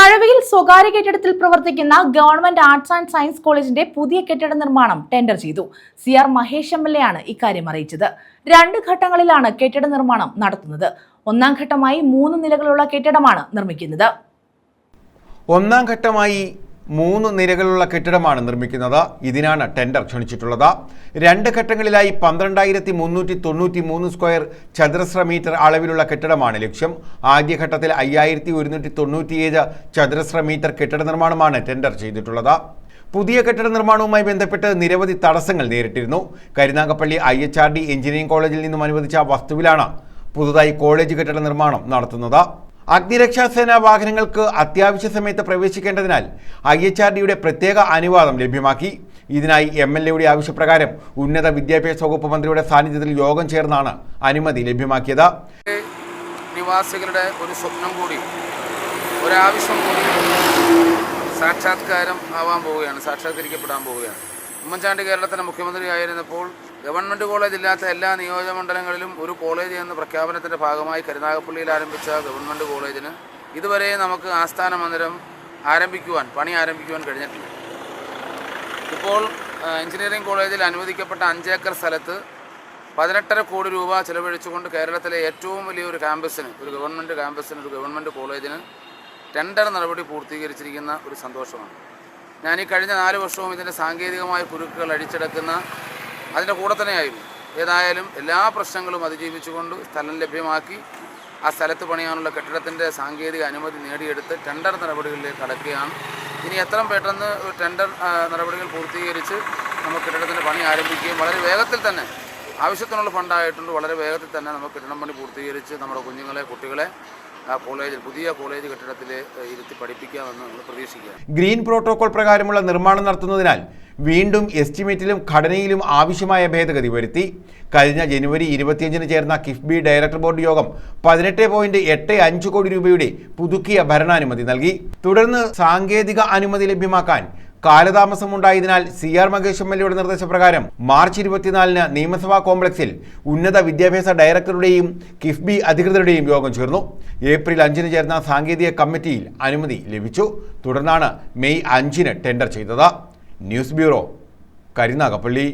മഴവിൽ സ്വകാര്യ കെട്ടിടത്തിൽ പ്രവർത്തിക്കുന്ന ഗവൺമെന്റ് ആർട്സ് ആൻഡ് സയൻസ് കോളേജിന്റെ പുതിയ കെട്ടിട നിർമ്മാണം ടെൻഡർ ചെയ്തു. CR മഹേഷ് MLA ആണ് ഇക്കാര്യം അറിയിച്ചത്. 2 ഘട്ടങ്ങളിലാണ് കെട്ടിട നിർമ്മാണം നടത്തുന്നത്. ഒന്നാം ഘട്ടമായി 3 നിലകളുള്ള കെട്ടിടമാണ് നിർമ്മിക്കുന്നത്. ഒന്നാം ഘട്ടമായി 3 നിലകളുള്ള കെട്ടിടമാണ് നിർമ്മിക്കുന്നത്. ഇതിനാണ് ടെൻഡർ ക്ഷണിച്ചിട്ടുള്ളത്. 2 ഘട്ടങ്ങളിലായി 12,393 സ്ക്വയർ ചതുരശ്ര മീറ്റർ അളവിലുള്ള കെട്ടിടമാണ് ലക്ഷ്യം. ആദ്യഘട്ടത്തിൽ 5,197 ചതുരശ്ര മീറ്റർ കെട്ടിട നിർമ്മാണമാണ് ടെൻഡർ ചെയ്തിട്ടുള്ളത്. പുതിയ കെട്ടിട നിർമ്മാണവുമായി ബന്ധപ്പെട്ട് നിരവധി തടസ്സങ്ങൾ നേരിട്ടിരുന്നു. കരുനാഗപ്പള്ളി IHRD എഞ്ചിനീയറിംഗ് കോളേജിൽ നിന്നും അനുവദിച്ച വസ്തുവിലാണ് പുതുതായി കോളേജ് കെട്ടിട നിർമ്മാണം നടത്തുന്നത്. അഗ്നിരക്ഷാസേന വാഹനങ്ങൾക്ക് അത്യാവശ്യ സമയത്ത് പ്രവേശിക്കേണ്ടതിനാൽ IHRDയുടെ പ്രത്യേക അനുവാദം ലഭ്യമാക്കി. ഇതിനായി MLAയുടെ ആവശ്യപ്രകാരം ഉന്നത വിദ്യാഭ്യാസ വകുപ്പ് മന്ത്രിയുടെ സാന്നിധ്യത്തിൽ യോഗം ചേർന്നാണ് അനുമതി ലഭ്യമാക്കിയത്. നിവാസികളുടെ ഒരു സ്വപ്നം കൂടി, ഒരാവശ്യം കൂടി സാക്ഷാത്കരിക്കപ്പെടാൻ പോവുകയാണ്. ഉമ്മൻചാണ്ടി കേരളത്തിലെ മുഖ്യമന്ത്രിയായിരുന്നപ്പോൾ ഗവൺമെൻറ് കോളേജ് ഇല്ലാത്ത എല്ലാ നിയോജകമണ്ഡലങ്ങളിലും ഒരു കോളേജ് എന്ന പ്രഖ്യാപനത്തിൻ്റെ ഭാഗമായി കരുനാഗപ്പള്ളിയിൽ ആരംഭിച്ച ഗവൺമെൻറ് കോളേജിന് ഇതുവരെ നമുക്ക് ആസ്ഥാന മന്ദിരം പണി ആരംഭിക്കുവാൻ കഴിഞ്ഞിട്ടില്ല. ഇപ്പോൾ എഞ്ചിനീയറിംഗ് കോളേജിൽ അനുവദിക്കപ്പെട്ട 5 ഏക്കർ സ്ഥലത്ത് 18.5 കോടി രൂപ ചെലവഴിച്ചുകൊണ്ട് കേരളത്തിലെ ഏറ്റവും വലിയൊരു ക്യാമ്പസിന്, ഒരു ഗവൺമെൻറ് കോളേജിന് ടെൻഡർ നടപടി പൂർത്തീകരിച്ചിരിക്കുന്ന ഒരു സന്തോഷമാണ്. ഞാൻ ഈ കഴിഞ്ഞ 4 വർഷവും ഇതിൻ്റെ സാങ്കേതികമായ കുരുക്കുകൾ അടിച്ചെടുക്കുന്ന അതിൻ്റെ കൂടെ തന്നെയായിരുന്നു. ഏതായാലും എല്ലാ പ്രശ്നങ്ങളും അതിജീവിച്ചുകൊണ്ട് സ്ഥലം ലഭ്യമാക്കി ആ സ്ഥലത്ത് പണിയാനുള്ള കെട്ടിടത്തിൻ്റെ സാങ്കേതിക അനുമതി നേടിയെടുത്ത് ടെൻഡർ നടപടികളിലേക്ക് കടക്കുകയാണ്. ഇനി എത്രയും പെട്ടെന്ന് ടെൻഡർ നടപടികൾ പൂർത്തീകരിച്ച് നമുക്ക് കെട്ടിടത്തിൻ്റെ പണി ആരംഭിക്കുകയും വളരെ വേഗത്തിൽ തന്നെ, ആവശ്യത്തിനുള്ള ഫണ്ടായിട്ടുണ്ട്, വളരെ വേഗത്തിൽ തന്നെ നമുക്ക് കെട്ടിടം പണി പൂർത്തീകരിച്ച് നമ്മുടെ കുട്ടികളെ പുതിയ കോളേജ് കെട്ടിടത്തിൽ ഇരുത്തി പഠിപ്പിക്കാമെന്ന് നമ്മൾ പ്രതീക്ഷിക്കുക. ഗ്രീൻ പ്രോട്ടോകോൾ പ്രകാരമുള്ള നിർമ്മാണം നടത്തുന്നതിനാൽ വീണ്ടും എസ്റ്റിമേറ്റിലും ഘടനയിലും ആവശ്യമായ ഭേദഗതി വരുത്തി. കഴിഞ്ഞ ജനുവരി 25-ന് ചേർന്ന കിഫ്ബി ഡയറക്ടർ ബോർഡ് യോഗം 18.85 കോടി രൂപയുടെ പുതുക്കിയ ഭരണാനുമതി നൽകി. തുടർന്ന് സാങ്കേതിക അനുമതി ലഭ്യമാക്കാൻ കാലതാമസമുണ്ടായതിനാൽ CR മഹേഷ് MLAയുടെ നിർദ്ദേശപ്രകാരം മാർച്ച് 24-ന് നിയമസഭാ കോംപ്ലക്സിൽ ഉന്നത വിദ്യാഭ്യാസ ഡയറക്ടറുടെയും കിഫ്ബി അധികൃതരുടെയും യോഗം ചേർന്നു. ഏപ്രിൽ 5-ന് ചേർന്ന സാങ്കേതിക കമ്മിറ്റിയിൽ അനുമതി ലഭിച്ചു. തുടർന്നാണ് മെയ് 5-ന് ടെൻഡർ ചെയ്തത്. News bureau, Karunagappally.